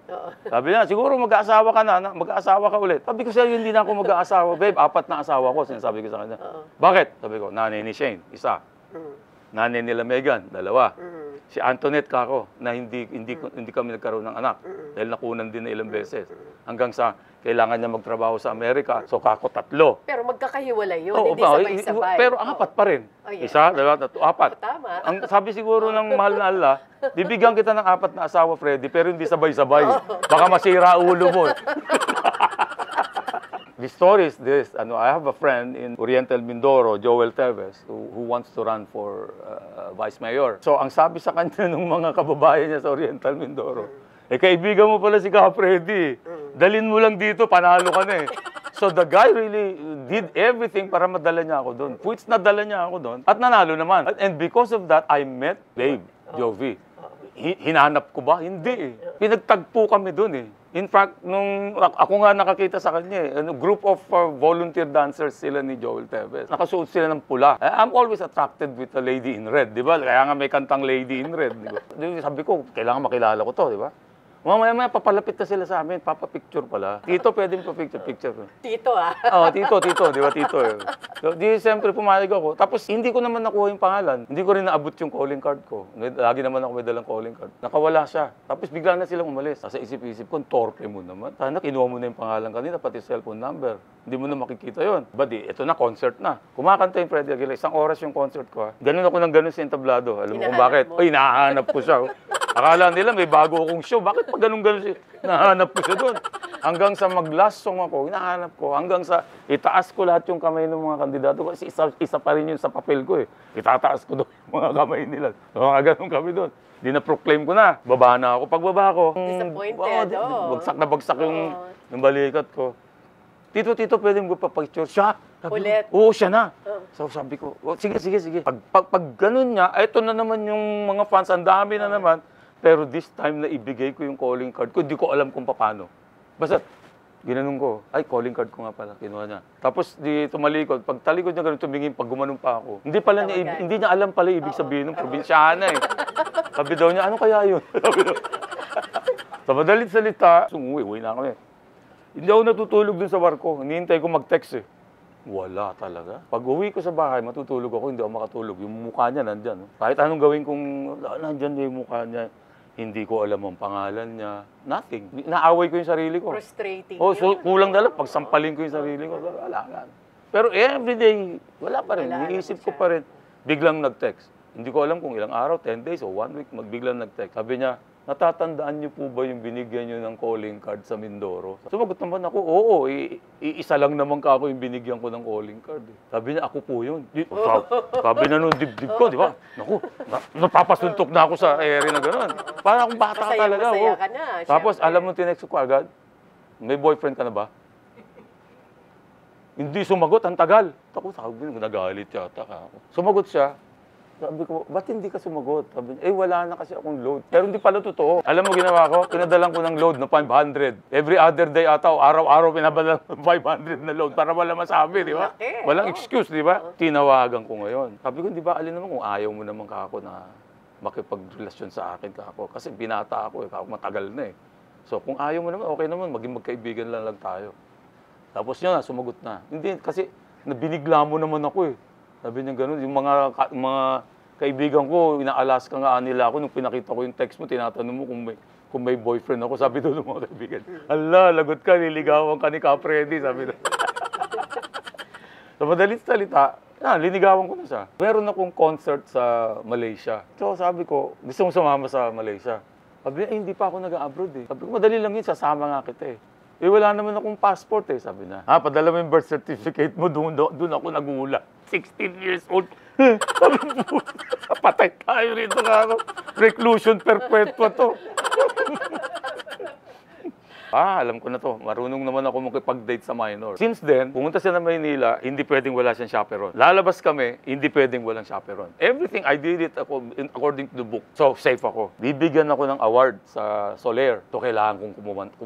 sabi niya, siguro mag-aasawa ka na, mag-aasawa ka ulit. Sabi ko siya, hindi na ako mag-aasawa. Babe, 4 na asawa ko, sinasabi ko sa kanya. Bakit? Sabi ko, nanay ni Shane, 1. Nanay nila Megan, 2. Si Antoinette kako, na hindi kami nagkaroon ng anak. Dahil nakunan din na ilang beses. Hanggang sa kailangan niya magtrabaho sa Amerika. So kako 3. pero magkakahiwalay yun, Oo, hindi sabay-sabay. pero 4 pa rin. Oh, yeah. 1, 2, 3, 4. Tama. Ang sabi siguro ng mahal na Allah, bibigyan kita ng 4 na asawa, Freddy, pero hindi sabay-sabay. Baka masira ulo mo. The story is this. I have a friend in Oriental Mindoro, Joel Teves, who wants to run for vice mayor. So, ang sabi sa kanya ng mga kababayan niya sa Oriental Mindoro, kaibigan mo pala si Ka Freddy. Dalin mo lang dito, panalo ka na eh. So, the guy really did everything para madala niya ako doon. Which nadala niya ako doon at nanalo naman. And because of that, I met Babe, Jovi. Hinanap ko ba? Hindi eh. Pinagtagpo kami doon eh. In fact, nung ako nga nakakita sa kanya eh, group of volunteer dancers sila ni Joel Teves. Nakasuot sila ng pula. I'm always attracted with a lady in red, di ba? Kaya nga may kantang Lady in Red, di ba? Sabi ko, kailangan makilala ko to, di ba? Mamaya papalapit na sila sa amin, papapicture pala. Tito, pwede mo pa-picture. Tito ah. Oo, tito, di ba tito eh. So, di siyempre pumayag ako. Tapos hindi ko naman nakuha yung pangalan. Hindi ko rin naabot yung calling card ko. Lagi naman ako may dalang calling card. Nakawala siya. Tapos bigla na silang umalis. Sa isip-isip ko, torpe mo naman. Sana kinuha mo na yung pangalan kanina, pati cellphone number. Hindi mo na makikita yon. Badi, ito na, concert na. Kumakanta yung Freddie Aguilar. 1 oras yung concert ko. Ganun ako ng ganun sa entablado. Alam mo kung bakit? Uy, nahahanap ko siya. Akala nila may bago akong show. Bakit pag ganun-ganun siya? Nahanap ko siya doon. Hanggang sa mag-last song ako, hinahanap ko. Hanggang sa itaas ko lahat yung kamay ng mga kandidato. Kasi isa pa rin yun sa papel ko eh. Itataas ko doon yung mga kamay nila. So, mga ganun kami doon. Di na-proclaim ko na. Baba na ako. Pagbaba ko, Disappointed, bagsak na bagsak yung balikat ko. Tito, pwede mo pa-picture? Siya? Ulit. Oo, siya na. So sabi ko, sige. Pag ganun niya, eto na naman yung mga fans, ang dami na naman. Pero this time na ibigay ko yung calling card ko, hindi ko alam kung paano. Basta, ginanong ko, ay, calling card ko nga pala, kinuha niya. Tapos, di tumalikod. Pag talikod niya ganun, tumingin, pag gumanong pa ako. Hindi niya alam pala ibig sabihin ng probinsyana eh. Sabi daw niya, ano kaya yun? Sa madalit salita, uwi na kami. Hindi ako natutulog dun sa barko. Hinihintay ko mag-text eh. Wala talaga. Pag uwi ko sa bahay, matutulog ako, hindi ako makatulog. Yung mukha niya nandyan. Kahit anong gawin kong nandyan yung mukha niya, hindi ko alam ang pangalan niya. Nothing. Naaway ko yung sarili ko. Frustrating So, yun. kulang na lang. Pag sampalin ko yung sarili ko, wala nga. Pero everyday, wala pa rin. Iniisip ko pa rin. Biglang nag-text. Hindi ko alam kung ilang araw, 10 days o 1 week, magbiglang nag-text. Sabi niya, natatandaan niyo po ba yung binigyan niyo ng calling card sa Mindoro? Sumagot naman ako, oo, isa lang naman ako yung binigyan ko ng calling card. Eh. Sabi niya, ako po yun. Sabi na nung dibdib ko, di ba? Naku, napapasuntok na ako sa area na gano'n. Parang akong bata ka talaga. Masaya ka na. Tapos, syempre. alam mo, tinext ko agad, may boyfriend ka na ba? Hindi sumagot, ang tagal. Ako, sabi ko, nagalit yata ka ako. Sumagot siya. Sabi ko, ba't hindi ka sumagot? Sabi niya, wala na kasi akong load. Pero hindi pala totoo. Alam mo ginawa ko? Pinadalan ko ng load na 500. Every other day ata, araw-araw pinadalan ng 500 na load para wala masabi, di ba? Walang excuse, di ba? Tinawagan ko ngayon. Sabi ko, di ba, alin naman kung ayaw mo naman kako na makipagrelasyon sa akin kako. Kasi binata ako, kako matagal na eh. So kung ayaw mo naman, okay naman, maging magkaibigan lang tayo. Tapos yun na, sumagot na. Hindi, kasi nabinigla mo naman ako eh. Sabi niya gano'n, yung mga kaibigan ko, inaalas ka nga nila ako. Nung pinakita ko yung text mo, tinatanong mo kung may boyfriend ako. Sabi doon ng mga kaibigan, ala, lagot ka, niligawan ka ni Ka Freddy. Sabi doon. Sa madalit salita, Linigawan ko na siya. Meron akong concert sa Malaysia. So sabi ko, gusto mong sumama sa Malaysia. Sabi niya, hindi pa ako nag-abroad eh. Sabi ko, madali lang yun, sasama nga kita eh. Wala naman akong passport eh, sabi niya. Padala mo yung birth certificate mo, doon ako nagulat. 16 years old. Sabi ko, patay tayo rito nga ako. Reclusion perpetua to. Alam ko na to. Marunong naman ako makipag-date sa minor. Since then, pumunta siya na Maynila, hindi pwedeng wala siyang chaperon. Lalabas kami, hindi pwedeng walang chaperon. Everything, I did it according to the book. So, safe ako. Bibigyan ako ng award sa Soler. So, kailangan kong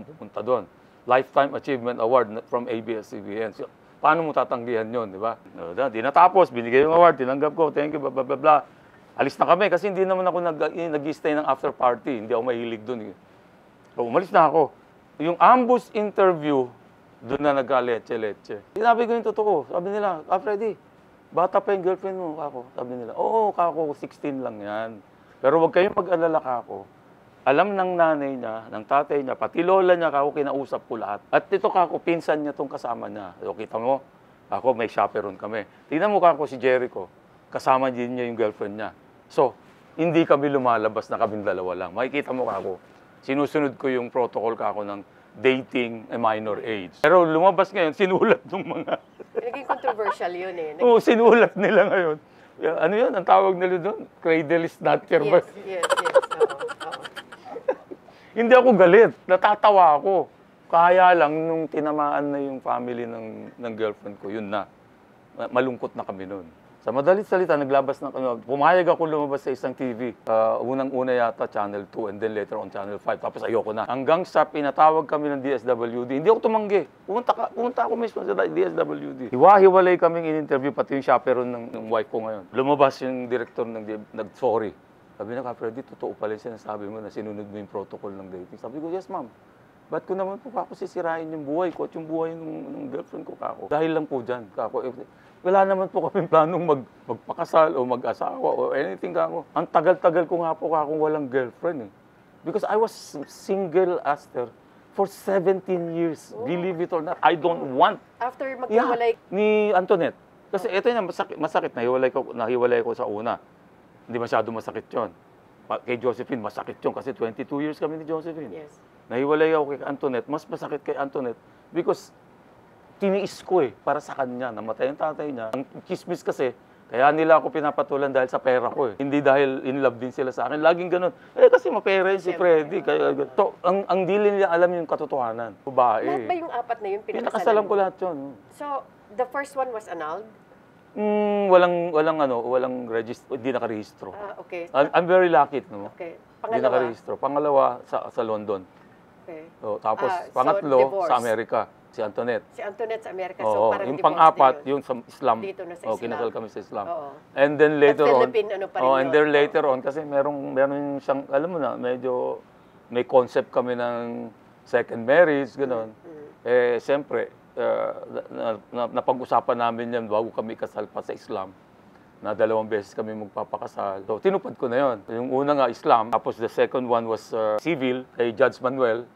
pumunta doon. Lifetime Achievement Award from ABS-CBN. So, paano mo tatanggihan yun, di ba? Di natapos, binigay yung award, tinanggap ko, thank you, blah, blah, blah, blah. Alis na kami kasi hindi naman ako nag-stay ng after party. Hindi ako mahilig doon. So, umalis na ako. Yung ambush interview, doon na nagka-leche-leche. Sinabi ko yung totoo. Sabi nila, Freddy, bata pa yung girlfriend mo, kako. Sabi nila, oo, kako, 16 lang yan. Pero huwag kayong mag-alala, kako. Alam ng nanay niya, ng tatay niya, pati lola niya, kako, kinausap ko lahat. At ito, kako, pinsan niya tong kasama niya. So, kita mo, ako, may chaperon kami. Tingnan mo, kako, si Jericho. Kasama din niya yung girlfriend niya. So, hindi kami lumalabas na kaming dalawa lang. Makikita mo, kako, sinusunod ko yung protocol kako ng dating a minor age. Pero lumabas ngayon, sinulat ng mga... Naging controversial yun eh. Oo, sinulat nila ngayon. Ano yun? Ang tawag nila doon? Cradle snatcher ba? Yes. Oo. Hindi ako galit. Natatawa ako. Kaya lang, nung tinamaan na yung family ng girlfriend ko, yun na. Malungkot na kami noon. Sa madalit salita, naglabas na pumayag ako lumabas sa isang TV. Unang-una yata Channel 2 and then later on Channel 5. Tapos ayoko na. Hanggang sa pinatawag kami ng DSWD, hindi ako tumanggi. Pumunta ako mismo sa DSWD. Hiwa-hiwalay kaming in-interview, pati yung chaperon ng wife ko ngayon. Lumabas yung director nag-sorry. Sabi na, Freddy, totoo pala yung sinasabi mo na sinunod mo yung protocol ng dating. Sabi ko, yes ma'am. Ba't ko naman po ako sisirain yung buhay ko at yung buhay ng girlfriend ko kako? Dahil lang po dyan, kako. Wala naman po kami planong magpakasal o mag-asawa o anything kako. Ang tagal-tagal ko nga po kakong walang girlfriend eh. Because I was single after for 17 years. Oh. Believe it or not, I don't want. After maghiwalay? Ni Antoinette. Kasi ito yung masakit. Nahiwalay ko sa una. Hindi masyado masakit yun. Kay Josephine, masakit yun kasi 22 years kami ni Josephine. Yes. Nahiwalay ako kay Antoinette. Mas masakit kay Antoinette because tiniis ko para sa kanya. Namatay ang tatay niya. Ang chismis kasi, kaya nila ako pinapatulan dahil sa pera ko Hindi dahil in love din sila sa akin. Laging ganun. Kasi mapera yun si Freddy. Kaya, ang dili nila alam yung katotohanan. Babae. Lahat ba yung apat na yun pinakasalan ko lahat yun. So, the first one was annulled? Walang register, hindi nakarehistro. Okay. I'm very lucky, no? Okay. Hindi nakarehistro. Pangalawa sa London. Okay. So, tapos so pangatlo sa Amerika, si Antoinette. Si Antoinette sa Amerika. Oo, So parang yung pang-apat, yung sa Islam. Dito na sa Islam. Kinasal kami sa Islam. Oo. And then later on, and then later on, kasi meron siyang, alam mo na, medyo may concept kami ng second marriage, gano'n. Siyempre, napag-usapan namin yan bago kami kasal pa sa Islam. Na 2 beses kami magpapakasal. So, tinupad ko na yon. Yung una nga, Islam. Tapos the second one was civil, kay Judge Manuel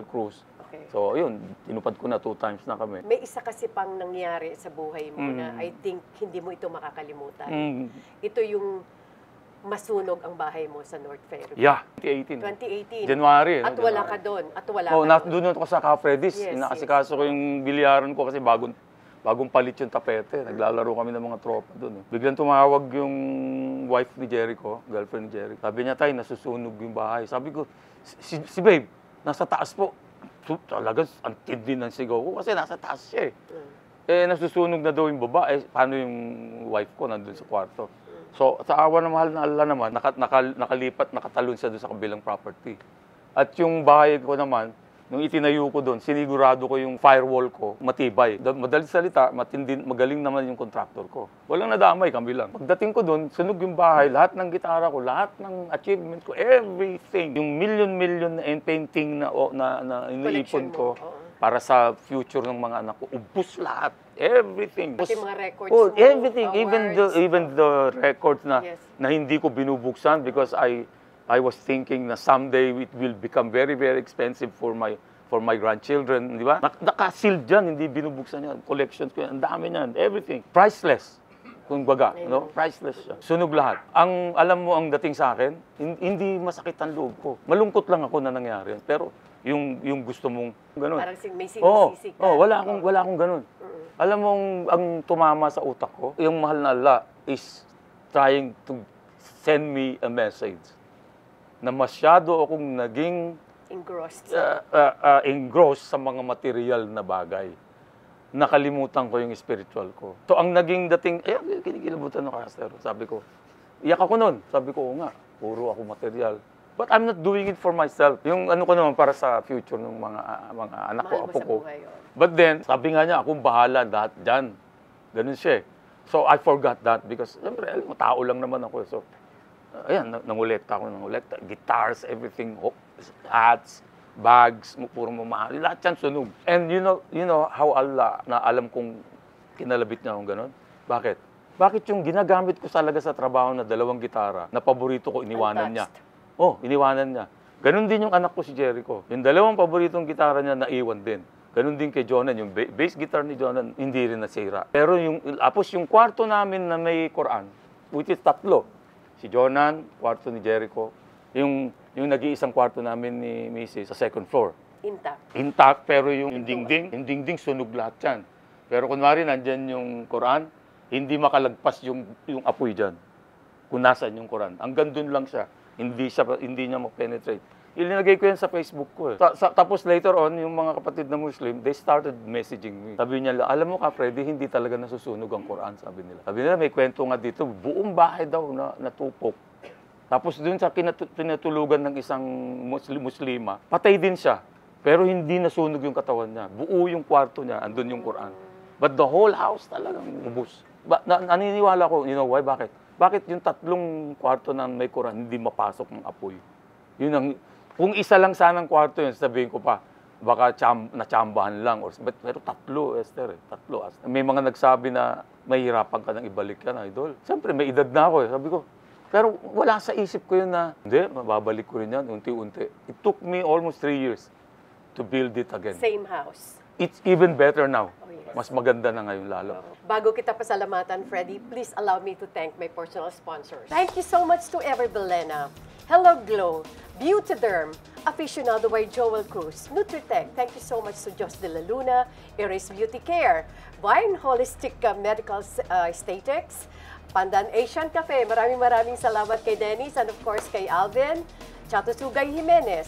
Cruz. Okay. So, yun, tinupad ko na 2 times na kami. May isa kasi pang nangyari sa buhay mo na I think hindi mo ito makakalimutan. Ito yung masunog ang bahay mo sa North Fairview. Yeah, 2018. 2018. January. At wala ka doon. Doon ako sa Freddy's. Inaasikaso ko yung bilyaran ko kasi bagong palit yung tapete. Naglalaro kami ng mga tropa doon. Biglang tumawag yung wife ni Jericho, girlfriend ni Jericho. Sabi niya, tay, nasusunog yung bahay. Sabi ko, si babe, nasa taas po. Talagang ang tindi ng sigaw ko kasi nasa taas siya nasusunog na daw yung baba. Paano yung wife ko nandun sa kwarto? So, sa awa ng mahal na Allah naman, nakatalon siya doon sa kabilang property. At yung bahay ko naman, nung itinayo ko doon, sinigurado ko yung firewall ko, matibay. Madaling salita, magaling naman yung contractor ko. Walang nadamay, kami lang. Pagdating ko doon, sunog yung bahay, lahat ng gitara ko, lahat ng achievement ko, everything. Yung million na painting na iniipon ko para sa future ng mga anak ko, ubus lahat. Everything. Pati mga records mo, awards, everything. Even the records na hindi ko binubuksan because I was thinking na someday it will become very, very expensive for my grandchildren, di ba? Naka-sealed dyan, hindi binubuksan yan. Collections ko yan, ang dami yan, everything. Priceless. Kumbaga, no? Priceless siya. Sunog lahat. Alam mo ang dating sa akin, hindi masakit ang loob ko. Malungkot lang ako na nangyari. Pero yung gusto mong ganun. Parang may sinisisi ka. Wala akong ganun. Alam mo ang tumama sa utak ko, yung mahal na Allah is trying to send me a message na masyado akong naging engrossed sa mga material na bagay. Nakalimutan ko yung spiritual ko. So, ang naging dating, kinikilabutan ng Pastor. Sabi ko, iyak ako nun. Sabi ko, oo nga, puro ako material. But I'm not doing it for myself. Yung ano ko naman para sa future ng mga anak ko, apo ko. But then, sabi nga niya, akong bahala lahat dyan. Ganun siya eh. So, I forgot that because, siyempre, tao lang naman ako. So, ayan, nangolekta ako, guitars, everything, hats, bags, puro mamahal, lahat yan sunog. And you know how Allah, na alam kong kinalabit niya akong ganun? Bakit? Bakit yung ginagamit ko talaga sa trabaho na 2 gitara, na paborito ko, iniwanan niya? Iniwanan niya. Ganun din yung anak ko si Jericho. Yung 2 paboritong gitara niya, naiwan din. Ganun din kay Jonan, yung bass guitar ni Jonan, hindi rin nasira. Pero yung kwarto namin na may Quran, which is 3, si Jonan, kwarto ni Jericho, yung nag-iisang kwarto namin ni Mrs. sa 2nd floor. Intact, pero yung dingding sunog lahat yan. Pero kunwari nandyan yung Quran, hindi makalagpas yung apoy dyan. Kung nasaan yung Quran. Hanggang dun lang siya. Hindi niya ma-penetrate. Ilinagay ko yan sa Facebook ko eh. Tapos later on, yung mga kapatid na Muslim, they started messaging me. Sabi niya, alam mo ka, Freddy, hindi talaga nasusunog ang Quran, sabi nila. Sabi nila, may kwento nga dito, buong bahay daw na natupok. Tapos dun sa pinatulugan ng isang Muslima, patay din siya. Pero hindi nasunog yung katawan niya. Buo yung kwarto niya, andun yung Quran. But the whole house talagang ubos. Naniniwala ko, you know why? Bakit? Bakit yung 3 kwarto na may Quran, hindi mapasok ng apoy? Kung isa lang sanang kwarto yun, sabihin ko pa, baka natsambahan lang. Pero 3, Esther, 3. May mga nagsabi na mahirapan ka nang ibalik yan, idol. Siyempre, may edad na ako eh. Sabi ko, pero wala sa isip ko yun na, hindi, mababalik ko rin yan, unti-unti. It took me almost 3 years to build it again. Same house. It's even better now. Oh, yes. Mas maganda na ngayon lalo. Bago kita pasalamatan, Freddy, please allow me to thank my personal sponsors. Thank you so much to Ever Belena, Hello Glow, Beautyderm, Aficionado by Joel Cruz, Nutritech, thank you so much to Jos de la Luna, Iris Beauty Care, Vine Holistic Medical Aesthetics, Pandan Asian Cafe, maraming salamat kay Dennis and of course kay Alvin, Chato Sugay Jimenez,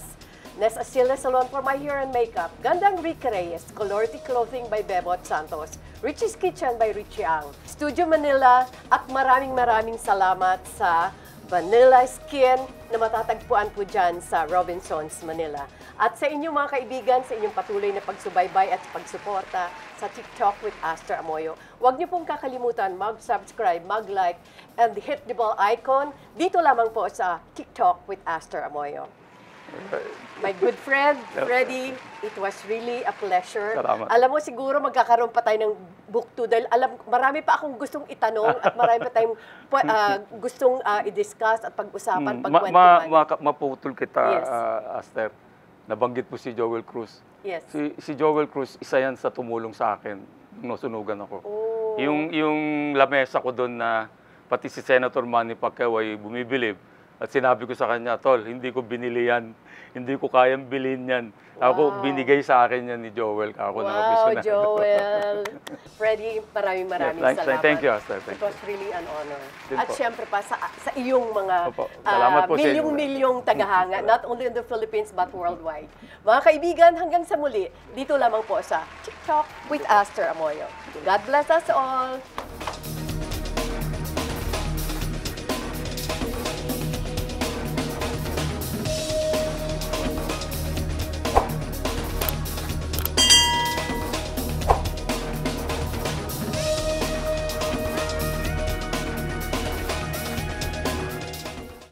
Nes Asila Salon for My Hair and Makeup, Gandang Ricky Reyes, Colority Clothing by Bebot Santos, Richie's Kitchen by Richie Ang, Studio Manila, at maraming salamat sa Vanilla Skin na matatagpuan po dyan sa Robinsons, Manila. At sa inyong mga kaibigan, sa inyong patuloy na pagsubaybay at pagsuporta sa TikTok with Aster Amoyo. Huwag niyo pong kakalimutan mag-subscribe, mag-like, and hit the bell icon dito lamang po sa TikTok with Aster Amoyo. My good friend, Freddy, it was really a pleasure. Salamat. Alam mo, siguro magkakaroon pa tayo ng book 2 dahil marami pa akong gustong itanong at marami pa tayong gustong i-discuss at pag-usapan, pagkwentuhan. Maputol kita, Yes. Aster. Nabanggit po si Joel Cruz. Yes. Si Joel Cruz, isa yan sa tumulong sa akin nung nasunugan ako. Oh. Yung lamesa ko doon na pati si Senator Manny Pacquiao ay bumibilib. At sinabi ko sa kanya, Tol, hindi ko binili yan. Hindi ko kayang bilhin yan. Ako, binigay sa akin yan ni Joel. Ako Wow, Joel. Freddy, maraming salamat. Thank you, Aster. It was really an honor. Din At po. syempre pa sa iyong mga Salamat po sa inyo. milyong tagahanga, not only in the Philippines but worldwide. Mga kaibigan, hanggang sa muli, dito lamang po sa TikTok with Aster Amoyo. God bless us all.